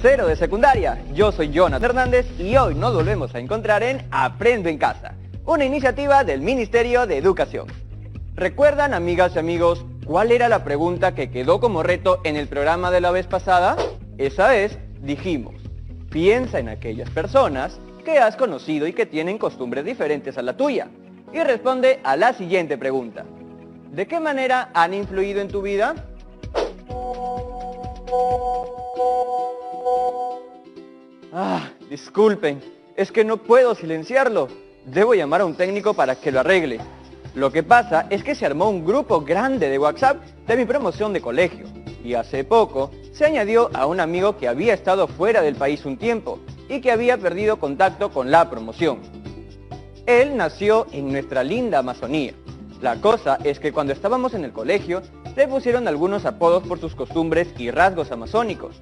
Cero de secundaria, yo soy Jonathan Hernández y hoy nos volvemos a encontrar en Aprendo en Casa, una iniciativa del Ministerio de Educación. ¿Recuerdan, amigas y amigos, cuál era la pregunta que quedó como reto en el programa de la vez pasada? Esa vez dijimos, piensa en aquellas personas que has conocido y que tienen costumbres diferentes a la tuya. Y responde a la siguiente pregunta. ¿De qué manera han influido en tu vida? Disculpen, es que no puedo silenciarlo. Debo llamar a un técnico para que lo arregle. Lo que pasa es que se armó un grupo grande de WhatsApp de mi promoción de colegio. Y hace poco se añadió a un amigo que había estado fuera del país un tiempo y que había perdido contacto con la promoción. Él nació en nuestra linda Amazonía. La cosa es que cuando estábamos en el colegio, le pusieron algunos apodos por sus costumbres y rasgos amazónicos.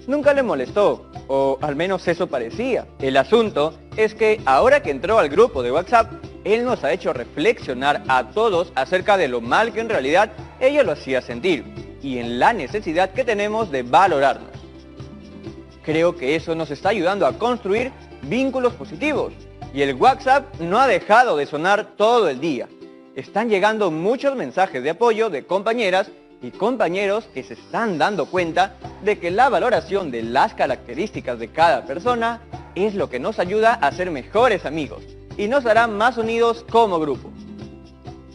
Nunca le molestó, o al menos eso parecía. El asunto es que ahora que entró al grupo de WhatsApp, él nos ha hecho reflexionar a todos acerca de lo mal que en realidad ella lo hacía sentir, y en la necesidad que tenemos de valorarnos. Creo que eso nos está ayudando a construir vínculos positivos, y el WhatsApp no ha dejado de sonar todo el día. Están llegando muchos mensajes de apoyo de compañeras y compañeros que se están dando cuenta de que la valoración de las características de cada persona es lo que nos ayuda a ser mejores amigos y nos hará más unidos como grupo.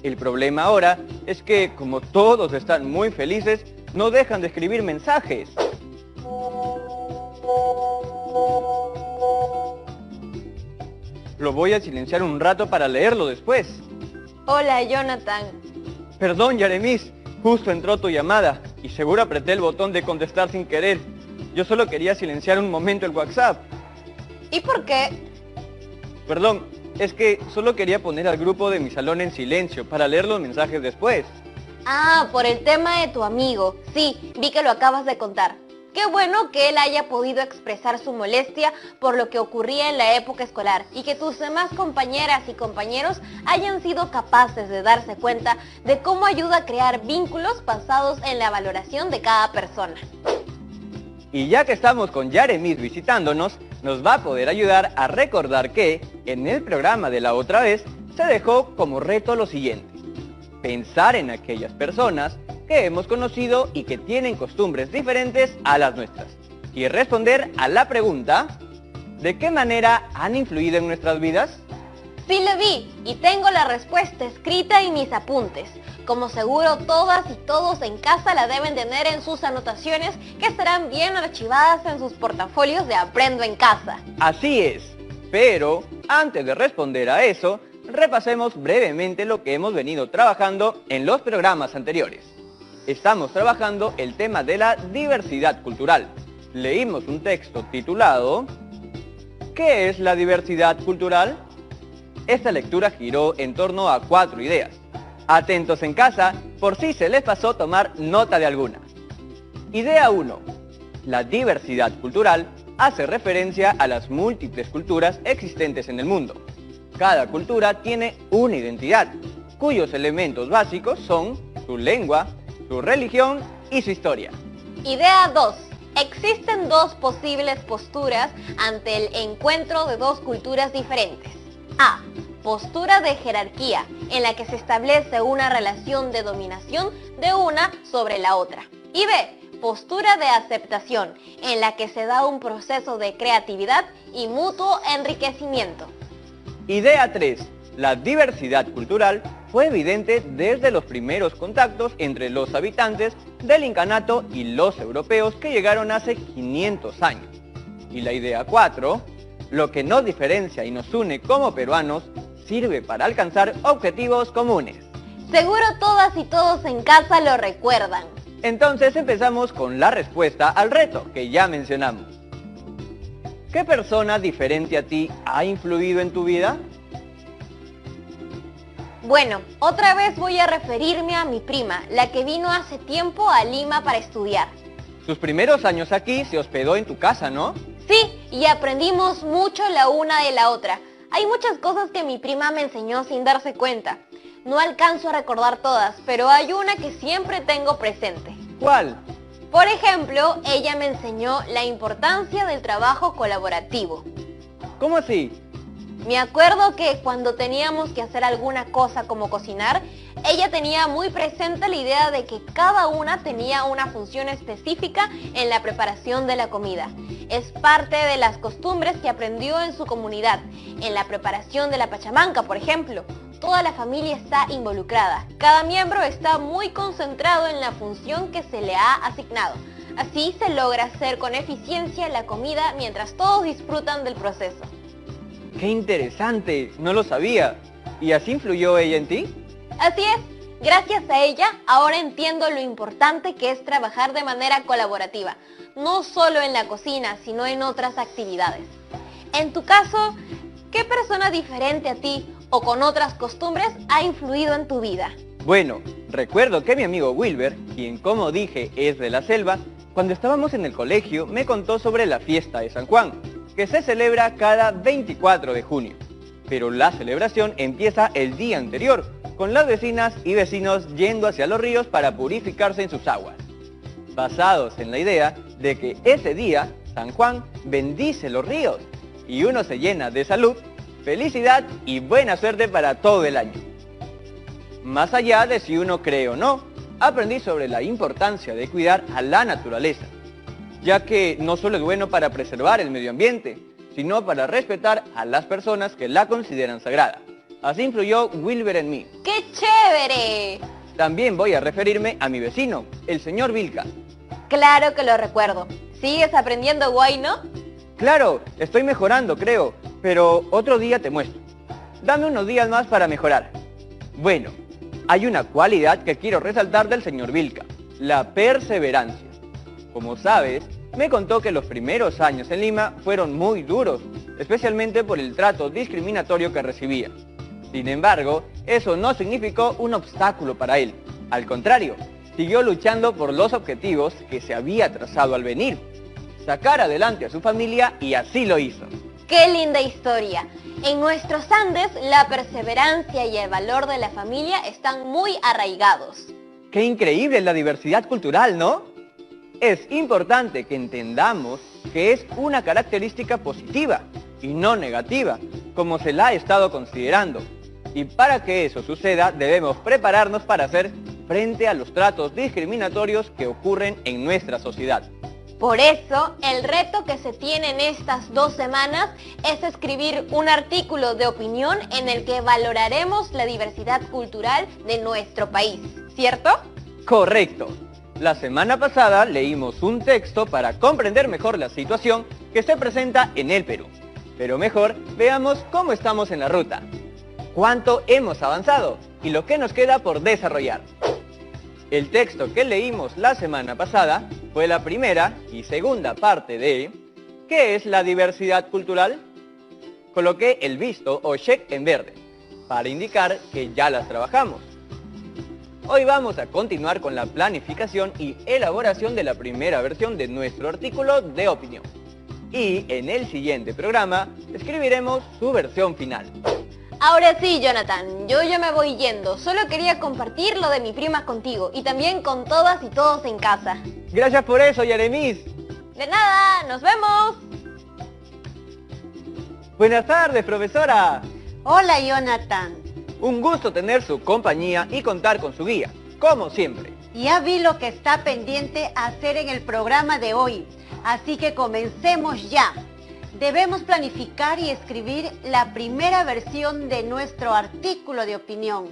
El problema ahora es que, como todos están muy felices, no dejan de escribir mensajes. Lo voy a silenciar un rato para leerlo después. Hola, Jonathan. Perdón, Yaremis, justo entró tu llamada y seguro apreté el botón de contestar sin querer. Yo solo quería silenciar un momento el WhatsApp. ¿Y por qué? Perdón, es que solo quería poner al grupo de mi salón en silencio para leer los mensajes después. Por el tema de tu amigo. Sí, vi que lo acabas de contar. Qué bueno que él haya podido expresar su molestia por lo que ocurría en la época escolar y que tus demás compañeras y compañeros hayan sido capaces de darse cuenta de cómo ayuda a crear vínculos basados en la valoración de cada persona. Y ya que estamos con Yaremis visitándonos, nos va a poder ayudar a recordar que, en el programa de la otra vez, se dejó como reto lo siguiente. Pensar en aquellas personas que hemos conocido y que tienen costumbres diferentes a las nuestras. Y responder a la pregunta, ¿de qué manera han influido en nuestras vidas? Sí lo vi y tengo la respuesta escrita en mis apuntes. Como seguro todas y todos en casa la deben tener en sus anotaciones que estarán bien archivadas en sus portafolios de Aprendo en Casa. Así es, pero antes de responder a eso, repasemos brevemente lo que hemos venido trabajando en los programas anteriores. Estamos trabajando el tema de la diversidad cultural. Leímos un texto titulado ¿Qué es la diversidad cultural? Esta lectura giró en torno a 4 ideas. Atentos en casa, por si se les pasó tomar nota de alguna. Idea 1. La diversidad cultural hace referencia a las múltiples culturas existentes en el mundo. Cada cultura tiene una identidad, cuyos elementos básicos son su lengua, su religión y su historia. Idea 2. Existen dos posibles posturas ante el encuentro de dos culturas diferentes. A. Postura de jerarquía, en la que se establece una relación de dominación de una sobre la otra. Y B. Postura de aceptación, en la que se da un proceso de creatividad y mutuo enriquecimiento. Idea 3. La diversidad cultural fue evidente desde los primeros contactos entre los habitantes del incanato y los europeos que llegaron hace 500 años. Y la idea 4. Lo que nos diferencia y nos une como peruanos sirve para alcanzar objetivos comunes. Seguro todas y todos en casa lo recuerdan. Entonces empezamos con la respuesta al reto que ya mencionamos. ¿Qué persona diferente a ti ha influido en tu vida? Bueno, otra vez voy a referirme a mi prima, la que vino hace tiempo a Lima para estudiar. Sus primeros años aquí se hospedó en tu casa, ¿no? Sí, y aprendimos mucho la una de la otra. Hay muchas cosas que mi prima me enseñó sin darse cuenta. No alcanzo a recordar todas, pero hay una que siempre tengo presente. ¿Cuál? Por ejemplo, ella me enseñó la importancia del trabajo colaborativo. ¿Cómo así? Me acuerdo que cuando teníamos que hacer alguna cosa como cocinar, ella tenía muy presente la idea de que cada una tenía una función específica en la preparación de la comida. Es parte de las costumbres que aprendió en su comunidad. En la preparación de la pachamanca, por ejemplo, toda la familia está involucrada. Cada miembro está muy concentrado en la función que se le ha asignado. Así se logra hacer con eficiencia la comida mientras todos disfrutan del proceso. ¡Qué interesante! No lo sabía. ¿Y así influyó ella en ti? Así es. Gracias a ella, ahora entiendo lo importante que es trabajar de manera colaborativa, no solo en la cocina, sino en otras actividades. En tu caso, ¿qué persona diferente a ti o con otras costumbres ha influido en tu vida? Bueno, recuerdo que mi amigo Wilber, quien como dije es de la selva, cuando estábamos en el colegio me contó sobre la fiesta de San Juan, que se celebra cada 24 de junio. Pero la celebración empieza el día anterior, con las vecinas y vecinos yendo hacia los ríos para purificarse en sus aguas, basados en la idea de que ese día San Juan bendice los ríos y uno se llena de salud, felicidad y buena suerte para todo el año. Más allá de si uno cree o no, aprendí sobre la importancia de cuidar a la naturaleza, ya que no solo es bueno para preservar el medio ambiente, sino para respetar a las personas que la consideran sagrada. Así influyó Wilber en mí. ¡Qué chévere! También voy a referirme a mi vecino, el señor Vilca. Claro que lo recuerdo. ¿Sigues aprendiendo guay, no? Claro, estoy mejorando, creo, pero otro día te muestro. Dame unos días más para mejorar. Bueno, hay una cualidad que quiero resaltar del señor Vilca, la perseverancia. Como sabes, me contó que los primeros años en Lima fueron muy duros, especialmente por el trato discriminatorio que recibía. Sin embargo, eso no significó un obstáculo para él. Al contrario, siguió luchando por los objetivos que se había trazado al venir. Sacar adelante a su familia y así lo hizo. ¡Qué linda historia! En nuestros Andes, la perseverancia y el valor de la familia están muy arraigados. ¡Qué increíble la diversidad cultural!, ¿no? Es importante que entendamos que es una característica positiva y no negativa, como se la ha estado considerando. Y para que eso suceda, debemos prepararnos para hacer frente a los tratos discriminatorios que ocurren en nuestra sociedad. Por eso, el reto que se tiene en estas 2 semanas es escribir un artículo de opinión en el que valoraremos la diversidad cultural de nuestro país, ¿cierto? Correcto. La semana pasada leímos un texto para comprender mejor la situación que se presenta en el Perú. Pero mejor, veamos cómo estamos en la ruta, cuánto hemos avanzado y lo que nos queda por desarrollar. El texto que leímos la semana pasada fue la primera y segunda parte de ¿qué es la diversidad cultural? Coloqué el visto o check en verde para indicar que ya las trabajamos. Hoy vamos a continuar con la planificación y elaboración de la primera versión de nuestro artículo de opinión. Y en el siguiente programa escribiremos su versión final. Ahora sí, Jonathan, yo ya me voy yendo. Solo quería compartir lo de mi prima contigo y también con todas y todos en casa. Gracias por eso, Yaremis. De nada, nos vemos. Buenas tardes, profesora. Hola, Jonathan. Un gusto tener su compañía y contar con su guía, como siempre. Ya vi lo que está pendiente hacer en el programa de hoy, así que comencemos ya. Debemos planificar y escribir la primera versión de nuestro artículo de opinión.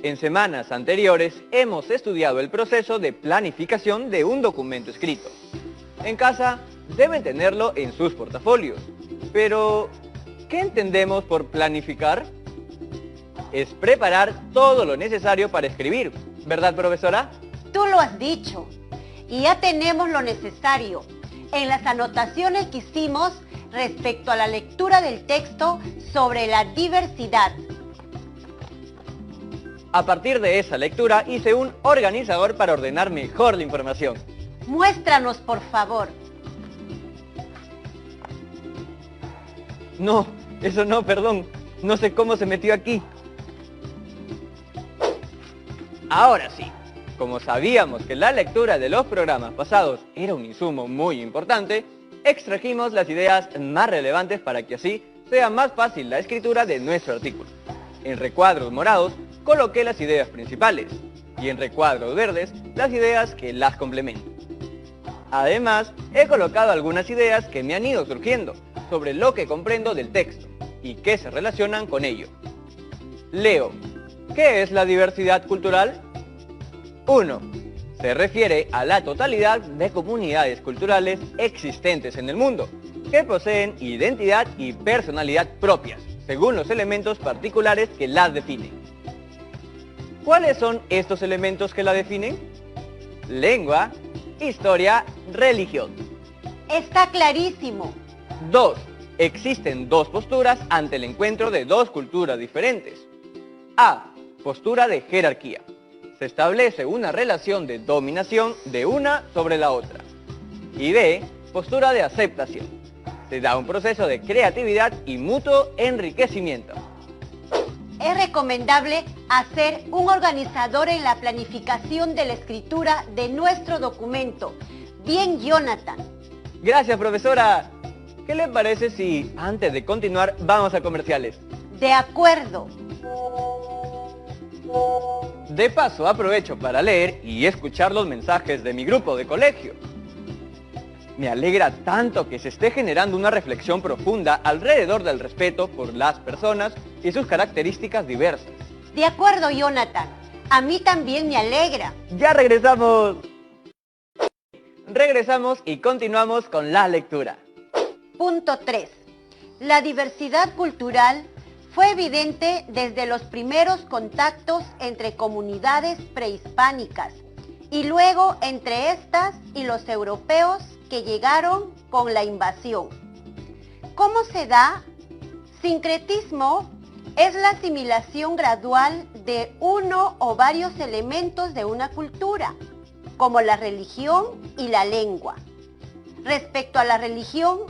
En semanas anteriores hemos estudiado el proceso de planificación de un documento escrito. En casa deben tenerlo en sus portafolios. Pero, ¿qué entendemos por planificar? Es preparar todo lo necesario para escribir, ¿verdad, profesora? Tú lo has dicho. Y ya tenemos lo necesario. En las anotaciones que hicimos respecto a la lectura del texto sobre la diversidad. A partir de esa lectura hice un organizador para ordenar mejor la información. Muéstranos, por favor. No, eso no, perdón. No sé cómo se metió aquí. Ahora sí. Como sabíamos que la lectura de los programas pasados era un insumo muy importante, extrajimos las ideas más relevantes para que así sea más fácil la escritura de nuestro artículo. En recuadros morados coloqué las ideas principales y en recuadros verdes las ideas que las complementan. Además, he colocado algunas ideas que me han ido surgiendo sobre lo que comprendo del texto y que se relacionan con ello. Leo. ¿Qué es la diversidad cultural? 1. Se refiere a la totalidad de comunidades culturales existentes en el mundo, que poseen identidad y personalidad propias, según los elementos particulares que las definen. ¿Cuáles son estos elementos que la definen? Lengua, historia, religión. Está clarísimo. 2. Existen dos posturas ante el encuentro de dos culturas diferentes. A. Postura de jerarquía. Se establece una relación de dominación de una sobre la otra. Y B. Postura de aceptación. Se da un proceso de creatividad y mutuo enriquecimiento. Es recomendable hacer un organizador en la planificación de la escritura de nuestro documento. Bien, Jonathan. Gracias, profesora. ¿Qué le parece si, antes de continuar, vamos a comerciales? De acuerdo. De paso, aprovecho para leer y escuchar los mensajes de mi grupo de colegio. Me alegra tanto que se esté generando una reflexión profunda alrededor del respeto por las personas y sus características diversas. De acuerdo, Jonathan. A mí también me alegra. ¡Ya regresamos! Regresamos y continuamos con la lectura. Punto 3. La diversidad cultural fue evidente desde los primeros contactos entre comunidades prehispánicas y luego entre estas y los europeos que llegaron con la invasión. ¿Cómo se da? Sincretismo es la asimilación gradual de uno o varios elementos de una cultura, como la religión y la lengua. Respecto a la religión,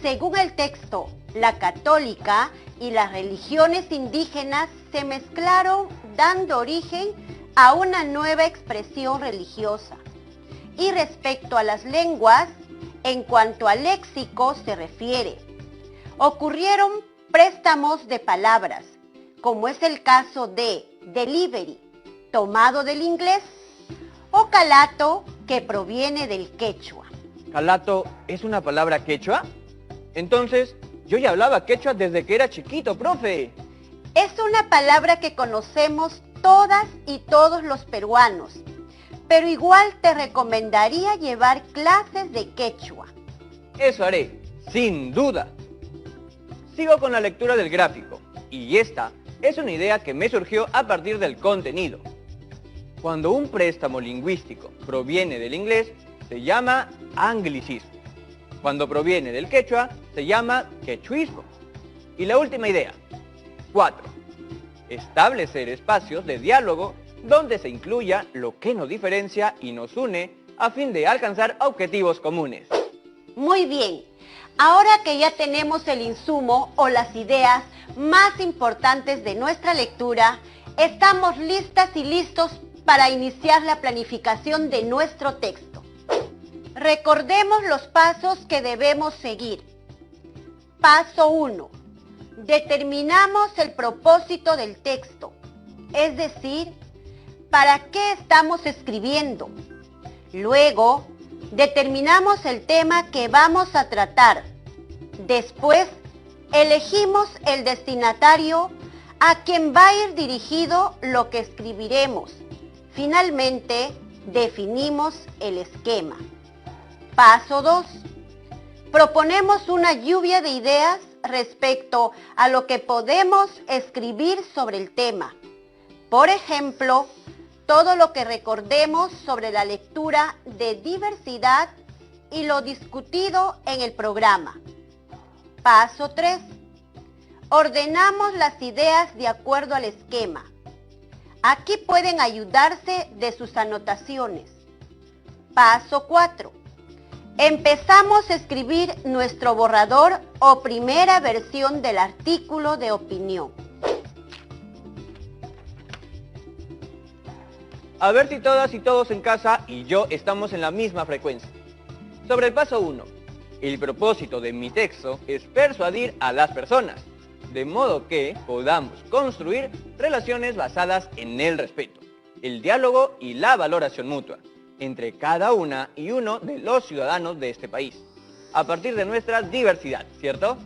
según el texto, la católica y las religiones indígenas se mezclaron dando origen a una nueva expresión religiosa. Y respecto a las lenguas, en cuanto al léxico se refiere, ocurrieron préstamos de palabras, como es el caso de delivery, tomado del inglés, o calato, que proviene del quechua. ¿Calato es una palabra quechua? Entonces, yo ya hablaba quechua desde que era chiquito, profe. Es una palabra que conocemos todas y todos los peruanos, pero igual te recomendaría llevar clases de quechua. Eso haré, sin duda. Sigo con la lectura del gráfico, y esta es una idea que me surgió a partir del contenido. Cuando un préstamo lingüístico proviene del inglés, se llama anglicismo. Cuando proviene del quechua, se llama quechuismo. Y la última idea. 4. Establecer espacios de diálogo donde se incluya lo que nos diferencia y nos une a fin de alcanzar objetivos comunes. Muy bien. Ahora que ya tenemos el insumo o las ideas más importantes de nuestra lectura, estamos listas y listos para iniciar la planificación de nuestro texto. Recordemos los pasos que debemos seguir. Paso 1. Determinamos el propósito del texto, es decir, ¿para qué estamos escribiendo? Luego, determinamos el tema que vamos a tratar. Después, elegimos el destinatario a quien va a ir dirigido lo que escribiremos. Finalmente, definimos el esquema. Paso 2. Proponemos una lluvia de ideas respecto a lo que podemos escribir sobre el tema. Por ejemplo, todo lo que recordemos sobre la lectura de diversidad y lo discutido en el programa. Paso 3. Ordenamos las ideas de acuerdo al esquema. Aquí pueden ayudarse de sus anotaciones. Paso 4. Empezamos a escribir nuestro borrador o primera versión del artículo de opinión. A ver si todas y todos en casa y yo estamos en la misma frecuencia. Sobre el paso 1. El propósito de mi texto es persuadir a las personas, de modo que podamos construir relaciones basadas en el respeto, el diálogo y la valoración mutua entre cada una y uno de los ciudadanos de este país, a partir de nuestra diversidad, ¿cierto?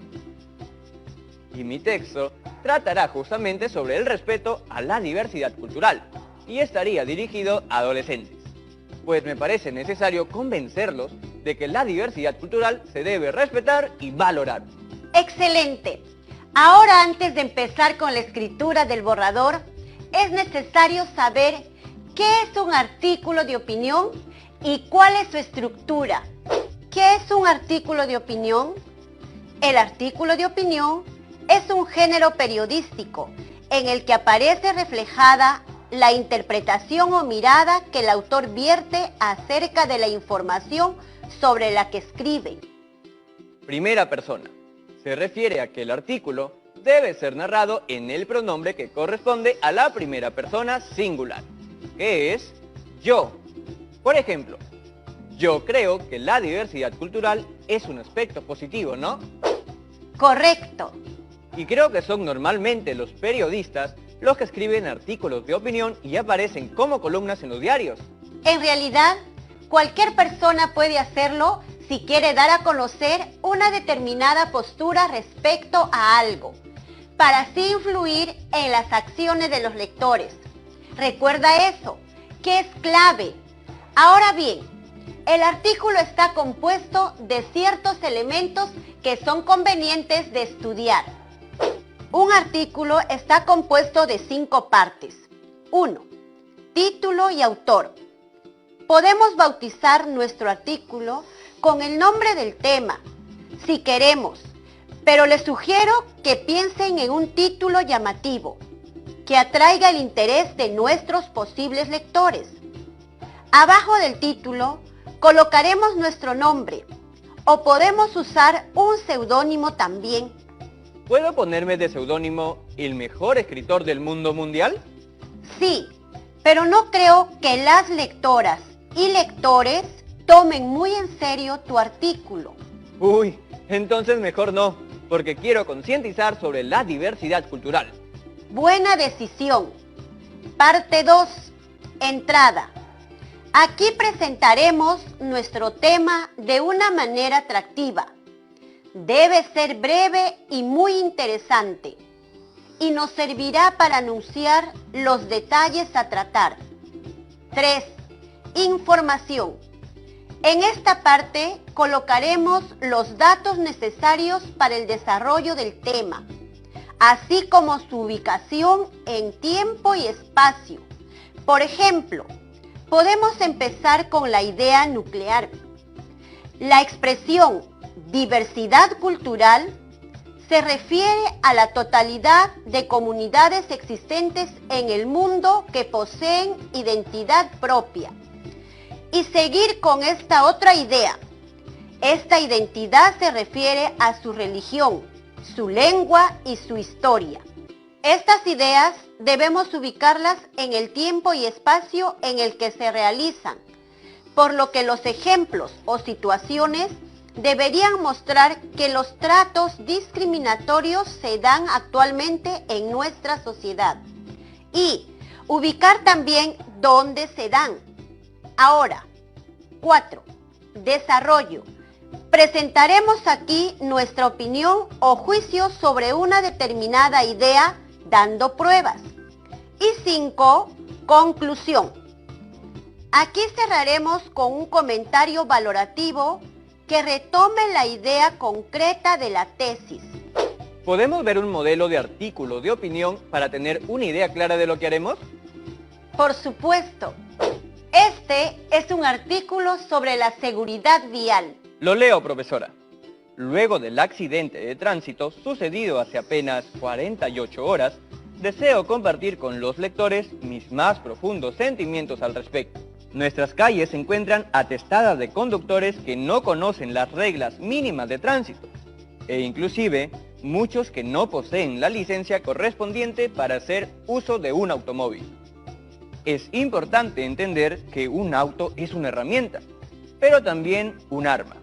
Y mi texto tratará justamente sobre el respeto a la diversidad cultural y estaría dirigido a adolescentes, pues me parece necesario convencerlos de que la diversidad cultural se debe respetar y valorar. ¡Excelente! Ahora, antes de empezar con la escritura del borrador, es necesario saber qué es un artículo de opinión y cuál es su estructura. ¿Qué es un artículo de opinión? El artículo de opinión es un género periodístico en el que aparece reflejada la interpretación o mirada que el autor vierte acerca de la información sobre la que escribe. Primera persona. Se refiere a que el artículo debe ser narrado en el pronombre que corresponde a la primera persona singular, que es yo. Por ejemplo, yo creo que la diversidad cultural es un aspecto positivo, ¿no? Correcto. Y creo que son normalmente los periodistas los que escriben artículos de opinión y aparecen como columnas en los diarios. En realidad, cualquier persona puede hacerlo si quiere dar a conocer una determinada postura respecto a algo, para así influir en las acciones de los lectores. Recuerda eso, que es clave. Ahora bien, el artículo está compuesto de ciertos elementos que son convenientes de estudiar. Un artículo está compuesto de 5 partes. 1. Título y autor. Podemos bautizar nuestro artículo con el nombre del tema, si queremos, pero les sugiero que piensen en un título llamativo, que atraiga el interés de nuestros posibles lectores. Abajo del título colocaremos nuestro nombre, o podemos usar un seudónimo también. ¿Puedo ponerme de seudónimo el mejor escritor del mundo mundial? Sí, pero no creo que las lectoras y lectores tomen muy en serio tu artículo. Uy, entonces mejor no, porque quiero concientizar sobre la diversidad cultural. Buena decisión. Parte 2. Entrada. Aquí presentaremos nuestro tema de una manera atractiva. Debe ser breve y muy interesante, y nos servirá para anunciar los detalles a tratar. 3. Información. En esta parte colocaremos los datos necesarios para el desarrollo del tema, así como su ubicación en tiempo y espacio. Por ejemplo, podemos empezar con la idea nuclear. La expresión diversidad cultural se refiere a la totalidad de comunidades existentes en el mundo que poseen identidad propia. Y seguir con esta otra idea. Esta identidad se refiere a su religión, su lengua y su historia. Estas ideas debemos ubicarlas en el tiempo y espacio en el que se realizan, por lo que los ejemplos o situaciones deberían mostrar que los tratos discriminatorios se dan actualmente en nuestra sociedad y ubicar también dónde se dan. Ahora, 4. Desarrollo. Presentaremos aquí nuestra opinión o juicio sobre una determinada idea dando pruebas. Y 5. Conclusión. Aquí cerraremos con un comentario valorativo que retome la idea concreta de la tesis. ¿Podemos ver un modelo de artículo de opinión para tener una idea clara de lo que haremos? Por supuesto. Este es un artículo sobre la seguridad vial. Lo leo, profesora. Luego del accidente de tránsito sucedido hace apenas 48 horas, deseo compartir con los lectores mis más profundos sentimientos al respecto. Nuestras calles se encuentran atestadas de conductores que no conocen las reglas mínimas de tránsito, e inclusive muchos que no poseen la licencia correspondiente para hacer uso de un automóvil. Es importante entender que un auto es una herramienta, pero también un arma,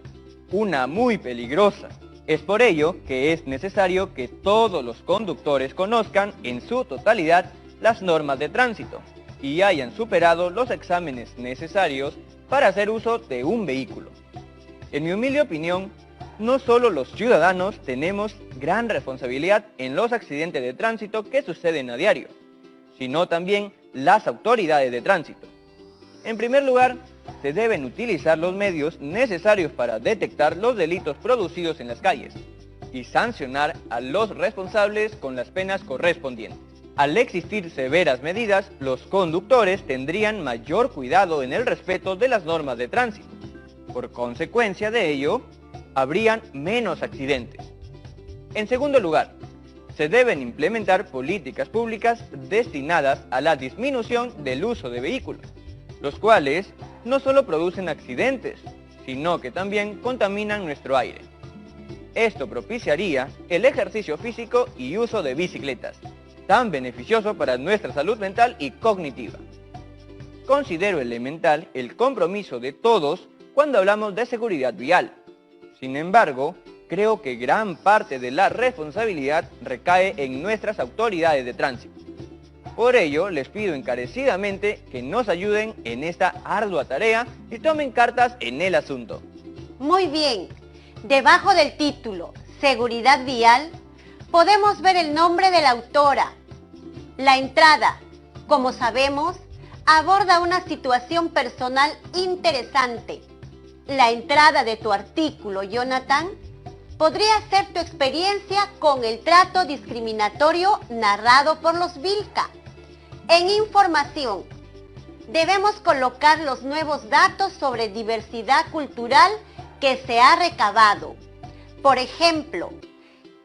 una muy peligrosa. Es por ello que es necesario que todos los conductores conozcan en su totalidad las normas de tránsito y hayan superado los exámenes necesarios para hacer uso de un vehículo. En mi humilde opinión, no solo los ciudadanos tenemos gran responsabilidad en los accidentes de tránsito que suceden a diario, sino también las autoridades de tránsito. En primer lugar, se deben utilizar los medios necesarios para detectar los delitos producidos en las calles y sancionar a los responsables con las penas correspondientes. Al existir severas medidas, los conductores tendrían mayor cuidado en el respeto de las normas de tránsito. Por consecuencia de ello, habrían menos accidentes. En segundo lugar, se deben implementar políticas públicas destinadas a la disminución del uso de vehículos, los cuales no solo producen accidentes, sino que también contaminan nuestro aire. Esto propiciaría el ejercicio físico y uso de bicicletas, tan beneficioso para nuestra salud mental y cognitiva. Considero elemental el compromiso de todos cuando hablamos de seguridad vial. Sin embargo, creo que gran parte de la responsabilidad recae en nuestras autoridades de tránsito. Por ello, les pido encarecidamente que nos ayuden en esta ardua tarea y tomen cartas en el asunto. Muy bien. Debajo del título Seguridad Vial, podemos ver el nombre de la autora. La entrada, como sabemos, aborda una situación personal interesante. La entrada de tu artículo, Jonathan, podría ser tu experiencia con el trato discriminatorio narrado por los Vilca. En información, debemos colocar los nuevos datos sobre diversidad cultural que se ha recabado. Por ejemplo,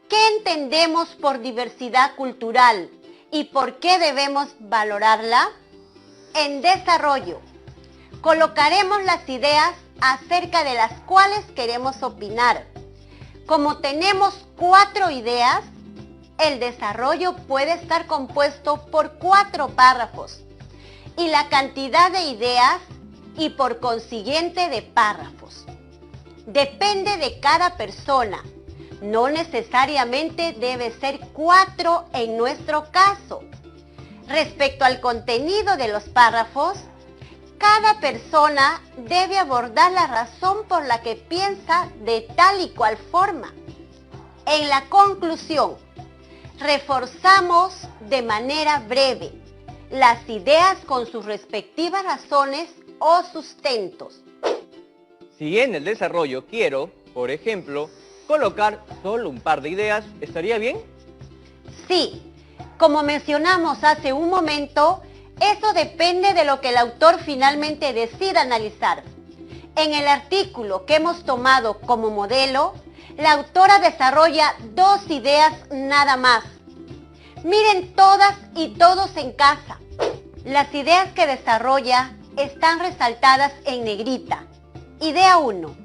¿qué entendemos por diversidad cultural y por qué debemos valorarla? En desarrollo, colocaremos las ideas acerca de las cuales queremos opinar. Como tenemos 4 ideas, el desarrollo puede estar compuesto por 4 párrafos y la cantidad de ideas y por consiguiente de párrafos. Depende de cada persona, no necesariamente debe ser 4 en nuestro caso. Respecto al contenido de los párrafos, cada persona debe abordar la razón por la que piensa de tal y cual forma. En la conclusión, reforzamos de manera breve las ideas con sus respectivas razones o sustentos. Si en el desarrollo quiero, por ejemplo, colocar solo un par de ideas, ¿estaría bien? Sí, como mencionamos hace un momento, eso depende de lo que el autor finalmente decida analizar. En el artículo que hemos tomado como modelo, la autora desarrolla 2 ideas nada más. Miren todas y todos en casa. Las ideas que desarrolla están resaltadas en negrita. Idea 1.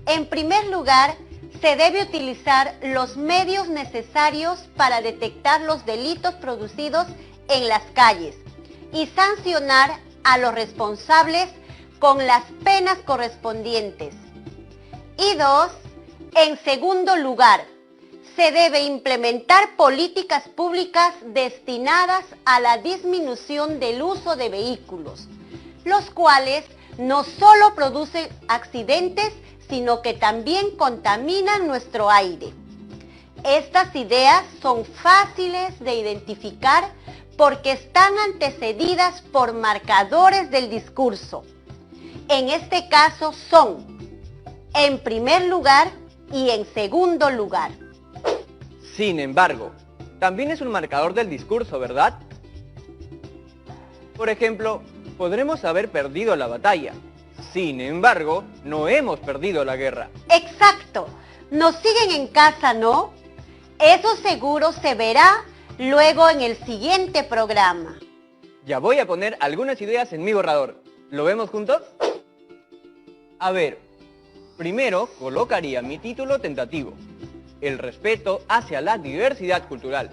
En primer lugar, se debe utilizar los medios necesarios para detectar los delitos producidos en las calles y sancionar a los responsables con las penas correspondientes. Y 2. En segundo lugar, se debe implementar políticas públicas destinadas a la disminución del uso de vehículos, los cuales no solo producen accidentes, sino que también contaminan nuestro aire. Estas ideas son fáciles de identificar porque están antecedidas por marcadores del discurso. En este caso son, en primer lugar y en segundo lugar. Sin embargo, también es un marcador del discurso, ¿verdad? Por ejemplo, podremos haber perdido la batalla. Sin embargo, no hemos perdido la guerra. Exacto. Nos siguen en casa, ¿no? Eso seguro se verá luego en el siguiente programa. Ya voy a poner algunas ideas en mi borrador. ¿Lo vemos juntos? A ver, primero colocaría mi título tentativo, el respeto hacia la diversidad cultural.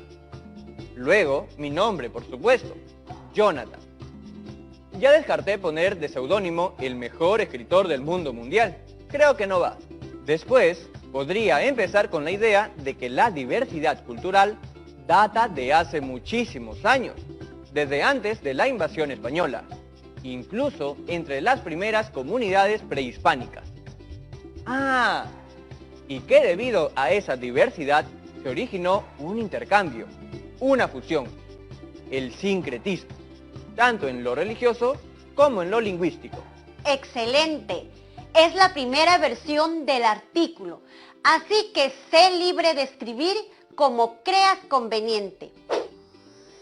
Luego, mi nombre, por supuesto, Jonathan. ya descarté poner de seudónimo el mejor escritor del mundo mundial. Creo que no va. Después, podría empezar con la idea de que la diversidad cultural data de hace muchísimos años, desde antes de la invasión española, incluso entre las primeras comunidades prehispánicas. Ah, y que debido a esa diversidad se originó un intercambio, una fusión, el sincretismo, tanto en lo religioso como en lo lingüístico. Excelente. Es la primera versión del artículo, así que sé libre de escribir como creas conveniente.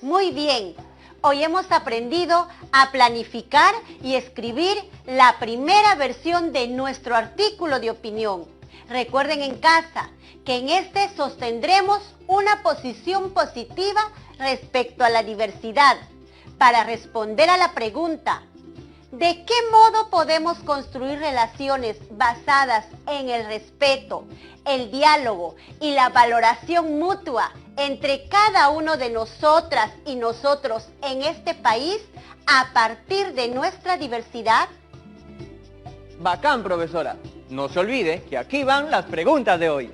Muy bien. Hoy hemos aprendido a planificar y escribir la primera versión de nuestro artículo de opinión. Recuerden en casa que en este sostendremos una posición positiva respecto a la diversidad para responder a la pregunta: ¿de qué modo podemos construir relaciones basadas en el respeto, el diálogo y la valoración mutua entre cada uno de nosotras y nosotros en este país a partir de nuestra diversidad? Bacán, profesora. No se olvide que aquí van las preguntas de hoy.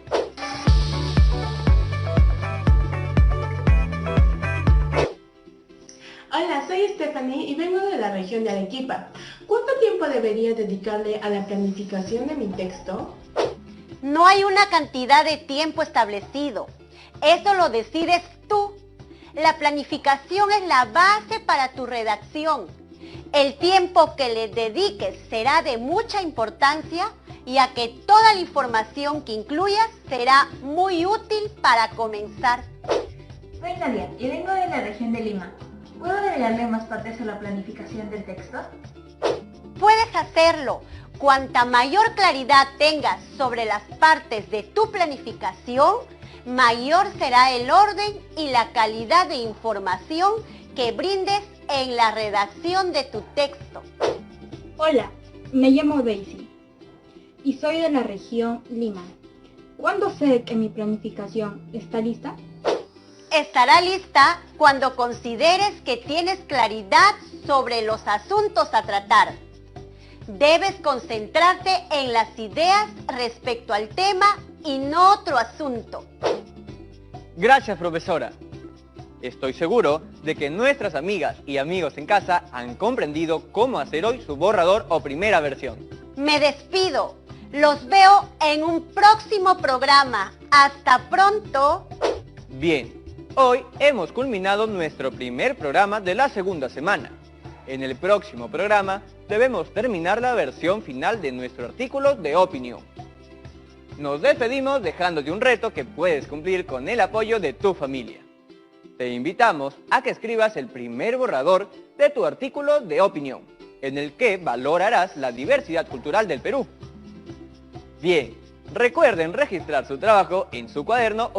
Hola, soy Stephanie y vengo de la región de Arequipa. ¿Cuánto tiempo debería dedicarle a la planificación de mi texto? No hay una cantidad de tiempo establecido. Eso lo decides tú. La planificación es la base para tu redacción. El tiempo que le dediques será de mucha importancia, ya que toda la información que incluyas será muy útil para comenzar. Soy Nadia y vengo de la región de Lima. ¿Puedo agregarle más partes a la planificación del texto? Puedes hacerlo. Cuanta mayor claridad tengas sobre las partes de tu planificación, mayor será el orden y la calidad de información que brindes en la redacción de tu texto. Hola, me llamo Daisy y soy de la región Lima. ¿Cuándo sé que mi planificación está lista? Estará lista cuando consideres que tienes claridad sobre los asuntos a tratar. Debes concentrarte en las ideas respecto al tema y no otro asunto. Gracias, profesora. Estoy seguro de que nuestras amigas y amigos en casa han comprendido cómo hacer hoy su borrador o primera versión. Me despido. Los veo en un próximo programa. ¡Hasta pronto! Bien, hoy hemos culminado nuestro primer programa de la segunda semana. En el próximo programa debemos terminar la versión final de nuestro artículo de opinión. Nos despedimos dejándote un reto que puedes cumplir con el apoyo de tu familia. Te invitamos a que escribas el primer borrador de tu artículo de opinión, en el que valorarás la diversidad cultural del Perú. Bien, recuerden registrar su trabajo en su cuaderno